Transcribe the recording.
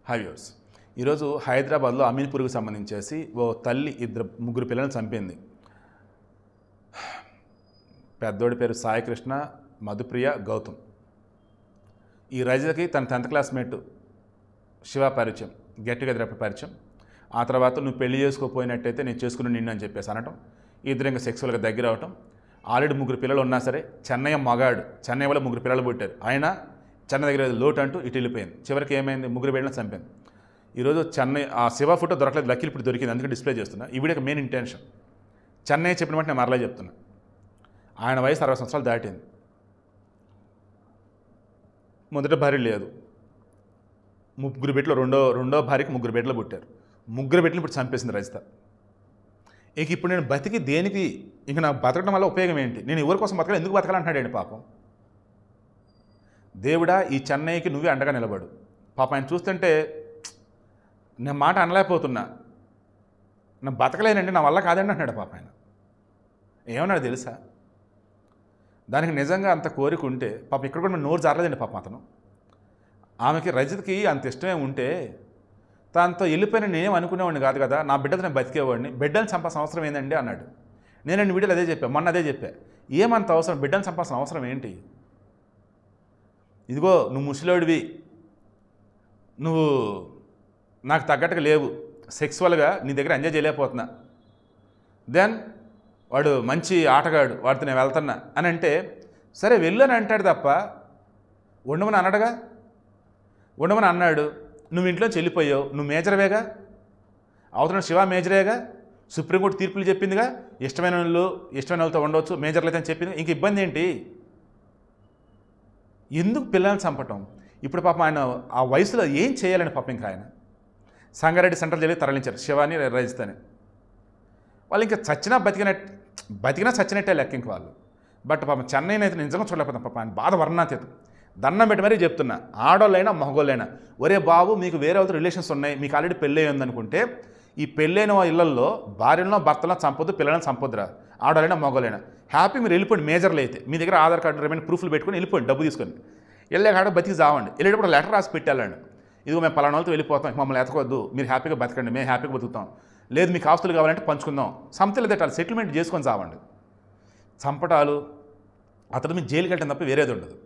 Hi viewers. ఈరోజు హైదరాబాద్లో అమీన్పూర్కి సంబంధించేసి ఓ తల్లి ముగ్గురు పిల్లల్ని చంపింది. పెద్దోడి పేరు సాయికృష్ణ, మధుప్రియ, గౌతమ్. ఈ రజితకి తన 10th క్లాస్మేట్ శివ పరిచయం, గెట్ టుగెదర్ అప్పుడు పరిచయం. ఆ తర్వాత నువ్వు పెళ్లి చేసుకోపోయినట్టయితే నేను చేసుకుని నిన్ను అని చెప్పేసి అనటం, ఇద్దరు ఇంకా సెక్సువల్గా దగ్గర అవటం. ఆల్రెడీ ముగ్గురు పిల్లలు ఉన్నా సరే చెన్నయ్య మగాడు, చెన్నై వల్ల ముగ్గురు పిల్లలు పుట్టారు. ఆయన చెన్నై దగ్గర లోటు అంటూ ఇటు వెళ్ళిపోయింది. చివరికి ఏమైంది, ముగ్గురు బిడ్డలను చంపింది. ఈరోజు చెన్నై ఆ శివ ఫోటో దొరకలేదు, లక్కీలు ఇప్పుడు దొరికింది, అందుకే డిస్ప్లే చేస్తున్నా. ఈ వీడియోకి మెయిన్ ఇంటెన్షన్ చెన్నై చెప్పిన వెంటనే నేను మరలా చెప్తున్నా. ఆయన వయసు 60 సంవత్సరాలు దాటింది. మొదట భార్య లేదు, ముగ్గురు బిడ్డలు, రెండో భార్యకి ముగ్గురు బిడ్డలు పుట్టారు. ముగ్గురు బిడ్డలు ఇప్పుడు చంపేసింది రజిత. ఇంక ఇప్పుడు నేను బతికి దేనికి, ఇంక నాకు బతకడం వల్ల ఉపయోగం ఏంటి, నేను ఎవరి కోసం బతకాలి, ఎందుకు బతకాలంటున్నాడు పాపం. దేవుడా, ఈ చెన్నైకి నువ్వే అండగా నిలబడు. పాపం ఆయన చూస్తుంటే నేను మాట అనలేకపోతున్నా, నేను బతకలేనండి, నా వల్ల కాదండి అంటున్నాడు పాప. ఆయన ఏమన్నాడు తెలుసా, దానికి నిజంగా అంత కోరిక ఉంటే పాపం ఇక్కడ కూడా నోరు జారలేదండి పాపం అతను. ఆమెకి రజిత్కి అంత ఇష్టమే ఉంటే దాంతో వెళ్ళిపోయిన నేనేం అనుకునేవాడిని కాదు కదా, నా బిడ్డతో నేను బతికేవాడిని, బిడ్డను చంపాల్సిన అవసరం ఏందండి అన్నాడు. నేను వీడియోలో అదే చెప్పాను, మొన్న అదే చెప్పా. ఏమంత అవసరం, బిడ్డను చంపాల్సిన అవసరం ఏంటి? ఇదిగో నువ్వు ముసలోడివి, నువ్వు నాకు తగ్గట్టుగా లేవు, సెక్సువల్గా నీ దగ్గర ఎంజాయ్ చేయలేకపోతున్నా, దెన్ వాడు మంచి ఆటగాడు, వాడితో నేను వెళ్తున్నా అని అంటే సరే వెళ్ళు అని అంటాడు తప్ప ఉండమని అన్నాడుగా. ఉండమని అన్నాడు, నువ్వు ఇంట్లోంచి వెళ్ళిపోయావు, నువ్వు మేజర్వేగా, అవతల శివ మేజరేగా, సుప్రీంకోర్టు తీర్పులు చెప్పిందిగా, ఇష్టమైన వాళ్ళతో ఉండవచ్చు, మేజర్లు అయితే అని చెప్పింది. ఇంక ఇబ్బంది ఏంటి, ఎందుకు పిల్లల్ని చంపటం? ఇప్పుడు పాపం ఆయన ఆ వయసులో ఏం చేయాలని పాపం ఇంకా ఆయన సంగారెడ్డి సెంట్రల్ జైలుకి తరలించారు శివాని, రజితని. వాళ్ళు ఇంకా బతికినా చచ్చినట్టే లెక్క ఇంక వాళ్ళు. బట్ పాపం చెన్నైని అయితే నిజంగా చూడలేకపోతాం పాపం, ఆయన బాధ వర్ణాతీతం. దండం పెట్టి మరీ చెప్తున్నా, ఆడోళ్ళైనా మగోళ్ళైనా, ఒరే బాబు మీకు వేరే వాళ్ళతో రిలేషన్స్ ఉన్నాయి, మీకు ఆల్రెడీ పెళ్ళి ఉందనుకుంటే ఈ పెళ్ళైన ఇళ్లలో భార్యలను భర్తలను చంపొద్దు, పిల్లలను చంపొద్దురా, ఆడోళ్ళైనా మగోళ్ళైనా. హ్యాపీ మీరు వెళ్ళిపోండి, మేజర్లు అయితే మీ దగ్గర ఆధార్ కార్డు రిమైన్ ప్రూఫ్లు పెట్టుకొని వెళ్ళిపోండి, డబ్బు తీసుకొని వెళ్ళే కాడ బతికి చావండి. వెళ్ళేటప్పుడు లెటర్ రాసి పెట్టాలండి, ఇదిగో మేము పలానా వాళ్ళతో వెళ్ళిపోతాం, మమ్మల్ని ఎతకొద్దు, మీరు హ్యాపీగా బతకండి, మేము హ్యాపీగా బతుకుతాం, లేదు మీకు ఆస్తులు కావాలంటే పంచుకుందాం, సంస్థలు తిట్టాలి, సెటిల్మెంట్ చేసుకొని చావండి. చంపటాలు అతను మీరు జైలుకి వెళ్ళటం తప్ప వేరేది ఉండదు.